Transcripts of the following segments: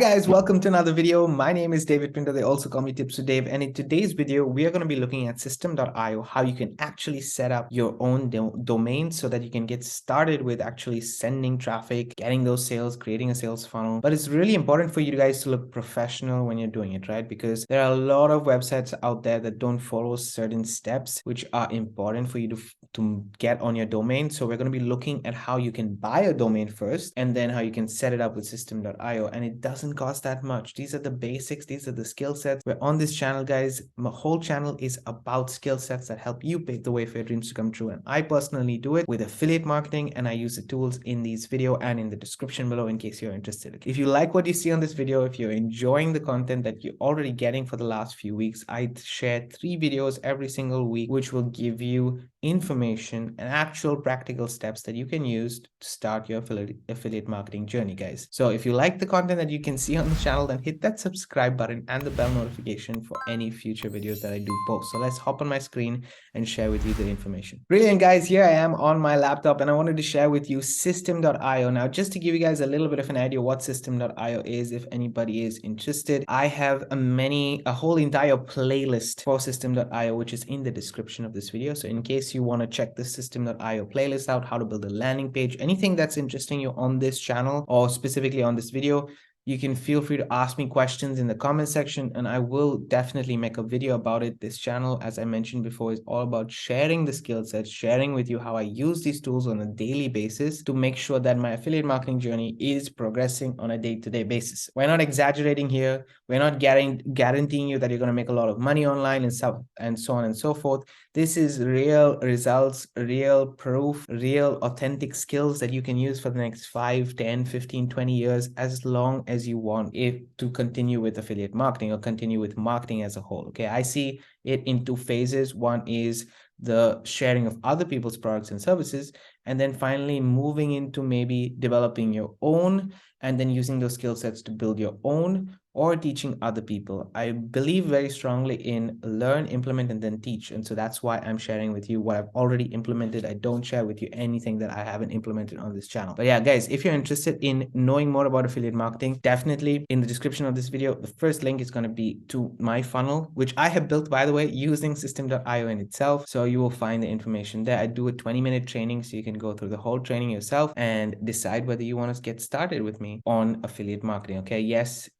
Guys, welcome to another video. My name is David Pinto. They also call me Tips with Dave. And in today's video, we are going to be looking at system.io, how you can actually set up your own domain so that you can get started with actually sending traffic, getting those sales, creating a sales funnel. But it's really important for you guys to look professional when you're doing it, right? Because there are a lot of websites out there that don't follow certain steps, which are important for you to get on your domain. So we're going to be looking at how you can buy a domain first and then how you can set it up with system.io. And it doesn't cost that much. These are the basics. These are the skill sets. We're on this channel, guys. My whole channel is about skill sets that help you pave the way for your dreams to come true. And I personally do it with affiliate marketing, and I use the tools in these video and in the description below in case you're interested. If you like what you see on this video, if you're enjoying the content that you're already getting for the last few weeks, I share 3 videos every single week, which will give you information and actual practical steps that you can use to start your affiliate marketing journey, guys. So if you like the content that you can see on the channel, then hit that subscribe button and the bell notification for any future videos that I do post. So let's hop on my screen and share with you the information. Brilliant, guys. Here I am on my laptop and I wanted to share with you system.io. Now, just to give you guys a little bit of an idea what system.io is, if anybody is interested, I have a whole entire playlist for system.io, which is in the description of this video. So in case you want to check the system.io playlist out, how to build a landing page, anything that's interesting you on this channel or specifically on this video, you can feel free to ask me questions in the comment section and I will definitely make a video about it. This channel, as I mentioned before, is all about sharing the skill sets, sharing with you how I use these tools on a daily basis to make sure that my affiliate marketing journey is progressing on a day-to-day basis. We're not exaggerating here. We're not guaranteeing you that you're going to make a lot of money online and so on and so forth. This is real results, real proof, real authentic skills that you can use for the next 5, 10, 15, 20 years, as long as you want it to continue with affiliate marketing or continue with marketing as a whole. Okay, I see it in 2 phases. One is the sharing of other people's products and services, and then finally moving into maybe developing your own and then using those skill sets to build your own or teaching other people. I believe very strongly in learn, implement, and then teach. And so that's why I'm sharing with you what I've already implemented. I don't share with you anything that I haven't implemented on this channel. But yeah, guys, if you're interested in knowing more about affiliate marketing, definitely in the description of this video, the first link is going to be to my funnel, which I have built, by the way, using system.io in itself. So you will find the information there. I do a 20-minute training, so you can go through the whole training yourself and decide whether you want to get started with me on affiliate marketing. Okay, yes,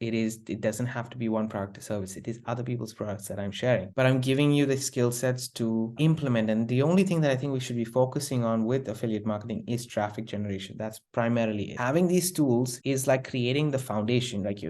it doesn't have to be one product or service. It is other people's products that I'm sharing, but I'm giving you the skill sets to implement. And the only thing that I think we should be focusing on with affiliate marketing is traffic generation. That's primarily it. Having these tools is like creating the foundation, like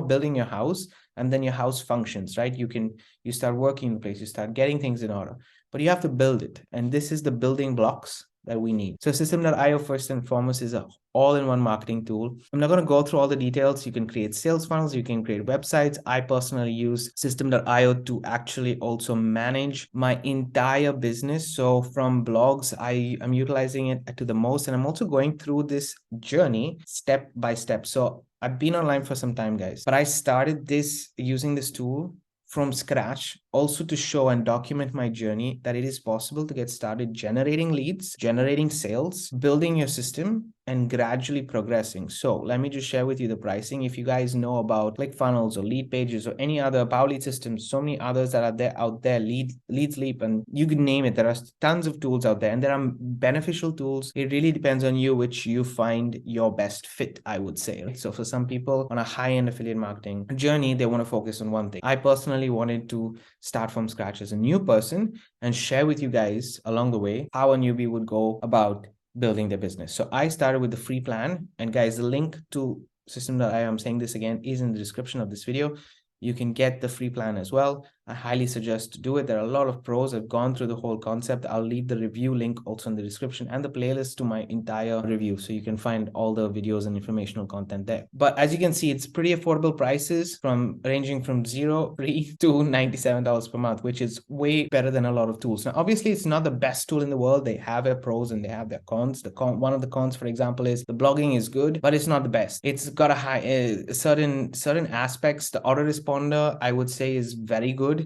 building your house, and then your house functions, right? You start working in the place, you start getting things in order, but you have to build it. And this is the building blocks that we need. So system.io first and foremost is a all-in-one marketing tool. I'm not going to go through all the details. You can create sales funnels, you can create websites. I personally use system.io to actually also manage my entire business. So from blogs, I'm utilizing it to the most, and I'm also going through this journey step by step. So I've been online for some time, guys, but I started using this tool from scratch, also to show and document my journey that it is possible to get started generating leads, generating sales, building your system, and gradually progressing. So let me just share with you the pricing. If you guys know about ClickFunnels or Lead Pages or any other Power Lead systems, so many others that are out there, Leads Leap, and you can name it. There are tons of tools out there, and there are beneficial tools. It really depends on you, which you find your best fit, I would say. Right? So for some people on a high-end affiliate marketing journey, they want to focus on one thing. I personally wanted to start from scratch as a new person and share with you guys along the way how a newbie would go about building their business. So I started with the free plan, and guys, the link to system.io, I'm saying this again, is in the description of this video. You can get the free plan as well. I highly suggest to do it. There are a lot of pros. I've gone through the whole concept. I'll leave the review link also in the description and the playlist to my entire review, so you can find all the videos and informational content there. But as you can see, it's pretty affordable prices, ranging from free to $97 per month, which is way better than a lot of tools. Now, obviously, it's not the best tool in the world. They have their pros and they have their cons. One of the cons, for example, is the blogging is good, but it's not the best. It's got a certain aspects. The autoresponder, I would say, is very good,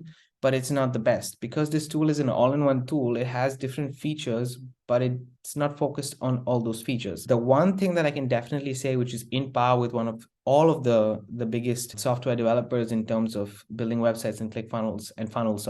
but it's not the best. Because this tool is an all-in-one tool, it has different features, but it's not focused on all those features. The one thing that I can definitely say, which is in par with one of all of the biggest software developers in terms of building websites and funnels,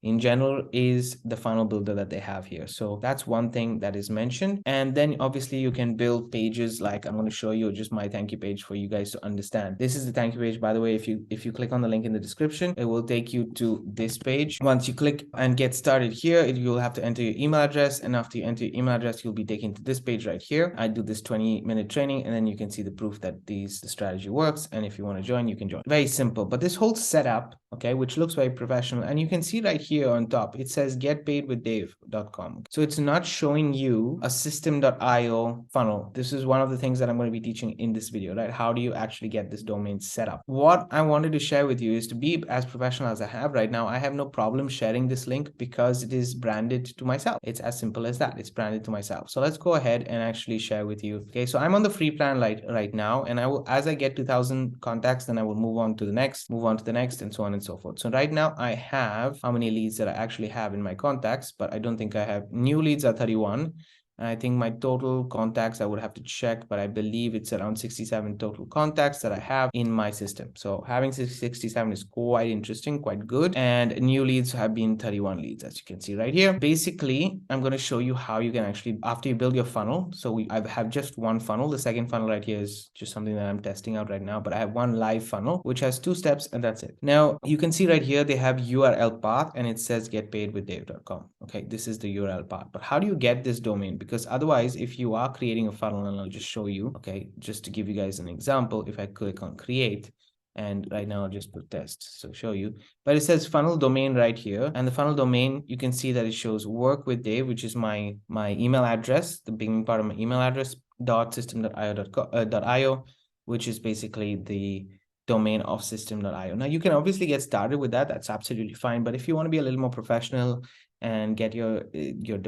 in general, is the funnel builder that they have here. So that's one thing that is mentioned. And then obviously you can build pages, like I'm going to show you just my thank you page for you guys to understand. This is the thank you page, by the way. If you click on the link in the description, it will take you to this page. Once you click and get started here, you'll have to enter your email address, and after you enter your email address, you'll be taken to this page right here. I do this 20-minute training, and then you can see the proof that the strategy works. And if you want to join, you can join. Very simple. But this whole setup, okay, which looks very professional, and you can see right here on top, it says getpaidwithdave.com. So it's not showing you a system.io funnel. This is one of the things that I'm going to be teaching in this video, right? How do you actually get this domain set up? What I wanted to share with you is, to be as professional as I have right now, I have no problem sharing this link because it is branded to myself. It's as simple as that. It's branded to myself. So let's go ahead and actually share with you. Okay, so I'm on the free plan right now, and I will, as I get 2,000 contacts, then I will move on to the next, and so on and so forth. So right now I have how many leads that I actually have in my contacts, but I don't think I have. New leads are 31. And I think my total contacts, I would have to check, but I believe it's around 67 total contacts that I have in my system. So having 67 is quite interesting, quite good. And new leads have been 31 leads, as you can see right here. Basically, I'm going to show you how you can actually, after you build your funnel. So I have just one funnel. The second funnel right here is just something that I'm testing out right now, but I have one live funnel, which has 2 steps, and that's it. Now you can see right here, they have URL path, and it says getpaidwithdave.com. Okay, this is the URL path. But how do you get this domain? Because otherwise, if you are creating a funnel, and I'll just show you, okay, just to give you guys an example, if I click on create, and right now I'll just put test, so show you, but it says funnel domain right here. And the funnel domain, you can see that it shows work with Dave, which is my email address, the beginning part of my email address, .system.io, which is basically the domain of system.io. Now you can obviously get started with that. That's absolutely fine. But if you want to be a little more professional and get your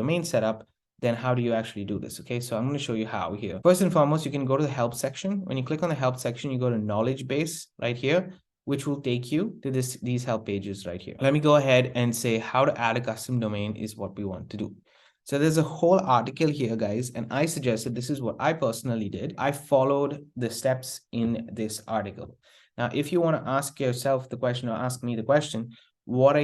domain set up, then how do you actually do this? Okay, so I'm going to show you how here. First and foremost, you can go to the help section. When you click on the help section, you go to knowledge base right here, which will take you to these help pages right here. Let me go ahead and say how to add a custom domain is what we want to do. So there's a whole article here, guys, and I suggested, this is what I personally did. I followed the steps in this article. Now, if you want to ask yourself the question, or ask me the question, where do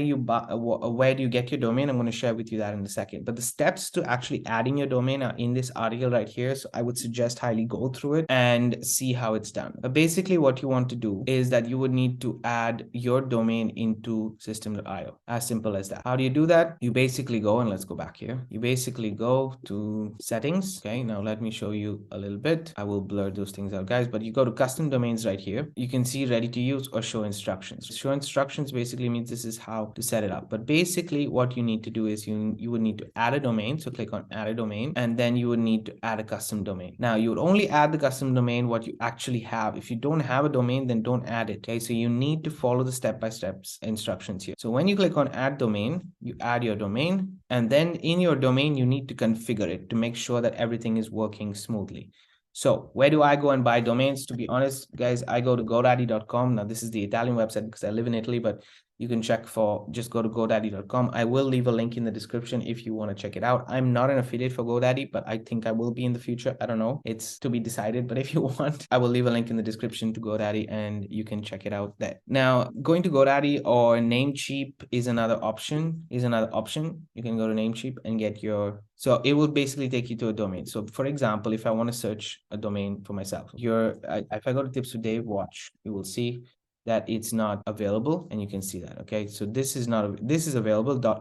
you get your domain? I'm going to share with you that in a second. But the steps to actually adding your domain are in this article right here. So I would suggest highly go through it and see how it's done. But basically what you want to do is that you would need to add your domain into system.io. As simple as that. How do you do that? You basically go, and let's go back here. You basically go to settings. Okay, now let me show you a little bit. I will blur those things out, guys, but you go to custom domains right here. You can see ready to use or show instructions. Show instructions basically means this is how to set it up. But basically what you need to do is you would need to add a domain. So click on add a domain, and then you would need to add a custom domain. Now you would only add the custom domain what you actually have. If you don't have a domain, then don't add it. Okay, so you need to follow the step-by-step instructions here. So when you click on add domain, you add your domain, and then in your domain you need to configure it to make sure that everything is working smoothly. So where do I go and buy domains? To be honest, guys, I go to godaddy.com. Now this is the Italian website because I live in Italy, but you can check for, just go to godaddy.com. I will leave a link in the description if you want to check it out. I'm not an affiliate for GoDaddy, but I think I will be in the future. I don't know. It's to be decided, but if you want, I will leave a link in the description to GoDaddy and you can check it out there. Now, going to GoDaddy or Namecheap is another option. You can go to Namecheap and get your, so it will basically take you to a domain. So for example, if I want to search a domain for myself, if I go to tips with Dave, watch, you will see that it's not available, and you can see that. Okay, so this is available.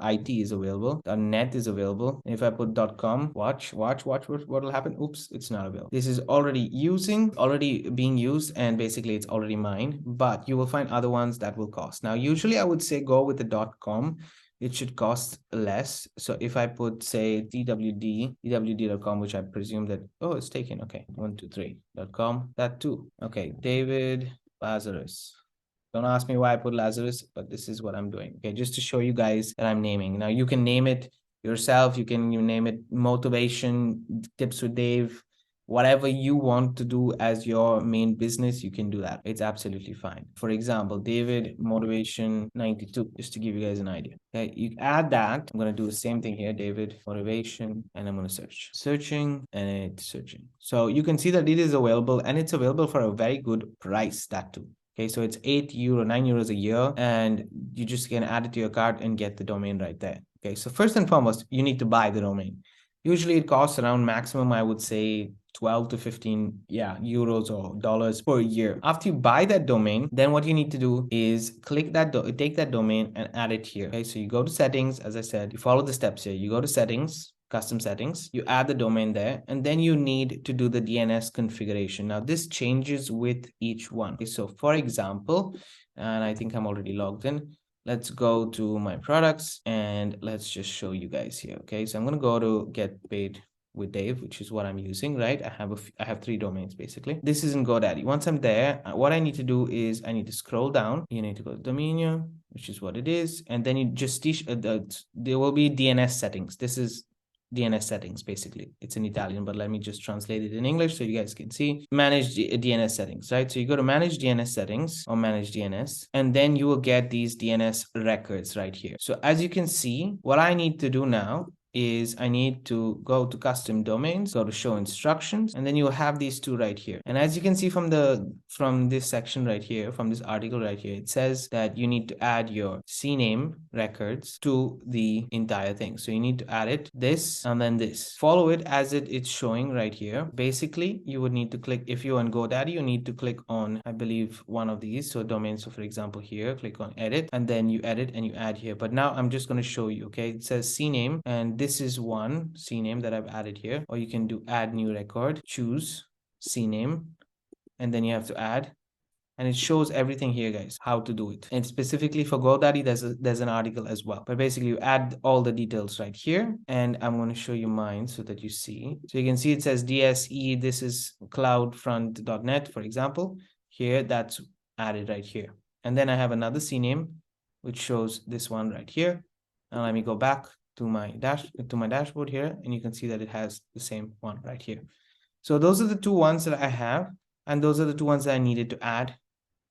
.it is available. .net is available. And if I put .com, watch what will happen. Oops, it's not available. This is already being used, and basically it's already mine, but you will find other ones that will cost. Now usually I would say go with the .com. It should cost less. So if I put, say, dwd.com, which I presume that, oh, it's taken. Okay, 123.com, that too. Okay, David Lazarus. Don't ask me why I put Lazarus, but this is what I'm doing. Okay, just to show you guys that I'm naming. Now you can name it yourself. You name it motivation tips with Dave. whatever you want to do as your main business, you can do that. It's absolutely fine. For example, David Motivation 92, just to give you guys an idea. Okay, you add that. I'm going to do the same thing here, David Motivation, and I'm going to searching, and it's searching. So you can see that it is available, and it's available for a very good price, that too. Okay, so it's €8, €9 a year, and you just can add it to your cart and get the domain right there. Okay, so first and foremost, you need to buy the domain. Usually it costs around maximum, I would say 12 to 15 euros or dollars per year. After you buy that domain, then what you need to do is click that take that domain and add it here. Okay, so you go to settings. As I said, you follow the steps here. You go to settings, custom settings, you add the domain there, and then you need to do the DNS configuration. Now this changes with each one. Okay, so for example, and I think I'm already logged in, let's go to my products and let's just show you guys here. Okay, so I'm going to go to get paid with Dave, which is what I'm using, right? I have 3 domains basically. This isn't GoDaddy. Once I'm there, what I need to do is I need to scroll down. You need to go to Dominion, which is what it is, and then you just there will be DNS settings. This is DNS settings basically. It's in Italian, but let me just translate it in English so you guys can see. Manage DNS settings, right? So you go to manage DNS settings or manage DNS, and then you will get these DNS records right here. So as you can see, what I need to do now is I need to go to custom domains, go to show instructions, and then you'll have these 2 right here. And as you can see from this section right here, from this article right here, it says that you need to add your CNAME records to the entire thing. So you need to add it, this, and then this. Follow it as it's showing right here. Basically, you would need to click, if you're on GoDaddy, you need to click on, I believe, one of these. So domain, so for example here, click on edit, and then you edit and you add here. But now I'm just going to show you, okay? It says CNAME, and this is one CNAME that I've added here. Or you can do add new record, choose CNAME, and then you have to add. And it shows everything here, guys, how to do it. And specifically for GoDaddy, there's an article as well. But basically, you add all the details right here. And I'm going to show you mine so that you see. So you can see it says DSE. This is cloudfront.net, for example. Here, that's added right here. And then I have another CNAME, which shows this one right here. Now let me go back to my dashboard here, and you can see that it has the same one right here. So those are the 2 ones that I have, and those are the 2 ones that I needed to add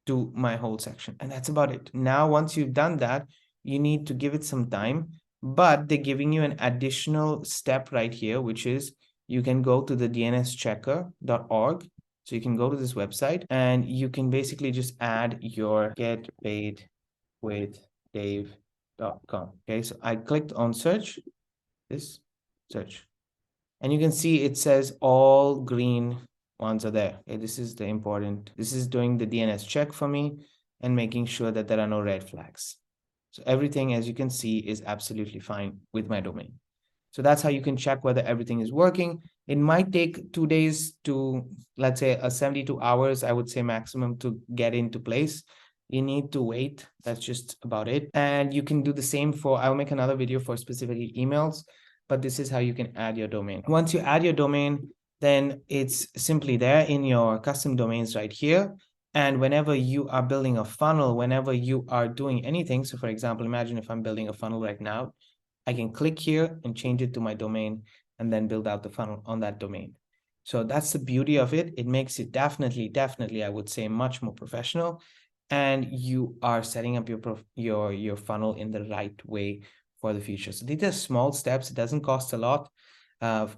to my whole section. And that's about it. Now, once you've done that, you need to give it some time, but they're giving you an additional step right here, which is you can go to the dnschecker.org. So you can go to this website and you can basically just add your get paid with Dave.com. Okay, so I clicked on search, this search, and you can see it says all green ones are there. Okay, this is the important, this is doing the DNS check for me and making sure that there are no red flags. So everything, as you can see, is absolutely fine with my domain. So that's how you can check whether everything is working. It might take 2 days to, let's say, 72 hours, I would say maximum, to get into place. You need to wait. That's just about it. And you can do the same for, I'll make another video for specifically emails, but this is how you can add your domain. Once you add your domain, then it's simply there in your custom domains right here. And whenever you are building a funnel, whenever you are doing anything, so for example, imagine if I'm building a funnel right now, I can click here and change it to my domain and then build out the funnel on that domain. So that's the beauty of it. It makes it definitely, I would say, much more professional. And you are setting up your funnel in the right way for the future. So these are small steps. It doesn't cost a lot.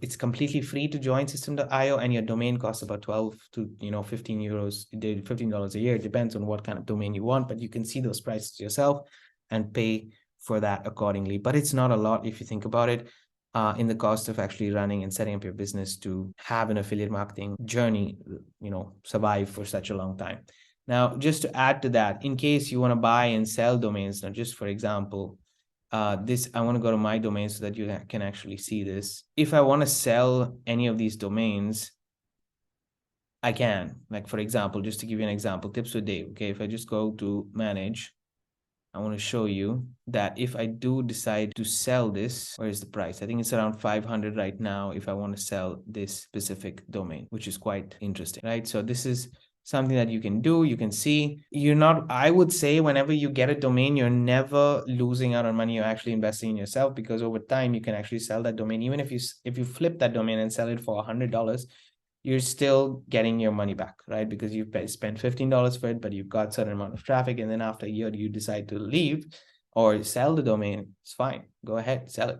It's completely free to join System.io, and your domain costs about 12 to 15 euros, $15 a year. It depends on what kind of domain you want, but you can see those prices yourself and pay for that accordingly. But it's not a lot if you think about it, in the cost of actually running and setting up your business to have an affiliate marketing journey, survive for such a long time. Now, just to add to that, in case you want to buy and sell domains, now just for example, I want to go to my domain so that you can actually see this. If I want to sell any of these domains, I can. Like, for example, just to give you an example, tips with Dave. Okay, if I just go to manage, I want to show you that if I do decide to sell this, where is the price? I think it's around 500 right now if I want to sell this specific domain, which is quite interesting, right? So this is something that you can do. You can see I would say whenever you get a domain, you're never losing out on money. You're actually investing in yourself, because over time you can actually sell that domain. Even if you flip that domain and sell it for $100, you're still getting your money back, right? Because you've spent $15 for it, but you've got certain amount of traffic, and then after a year you decide to leave or sell the domain. It's fine, go ahead, sell it.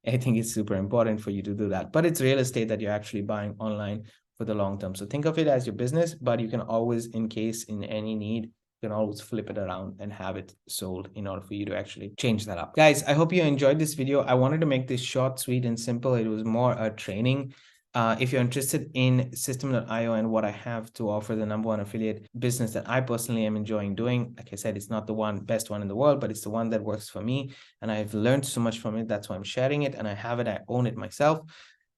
I think it's super important for you to do that, but it's real estate that you're actually buying online for the long term. So think of it as your business, but you can always, in case in any need, you can always flip it around and have it sold in order for you to actually change that up. Guys, I hope you enjoyed this video. I wanted to make this short, sweet, and simple. It was more a training. If you're interested in System.io and what I have to offer, the #1 affiliate business that I personally am enjoying doing, like I said, it's not the best one in the world, but it's the one that works for me. And I've learned so much from it. That's why I'm sharing it, and I have it. I own it myself.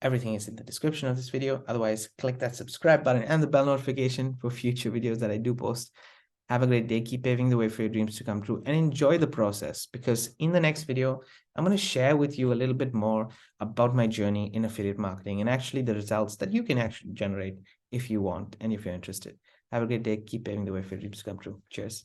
Everything is in the description of this video. Otherwise, click that subscribe button and the bell notification for future videos that I do post. Have a great day. Keep paving the way for your dreams to come true and enjoy the process, because in the next video, I'm going to share with you a little bit more about my journey in affiliate marketing and actually the results that you can actually generate if you want and if you're interested. Have a great day. Keep paving the way for your dreams to come true. Cheers.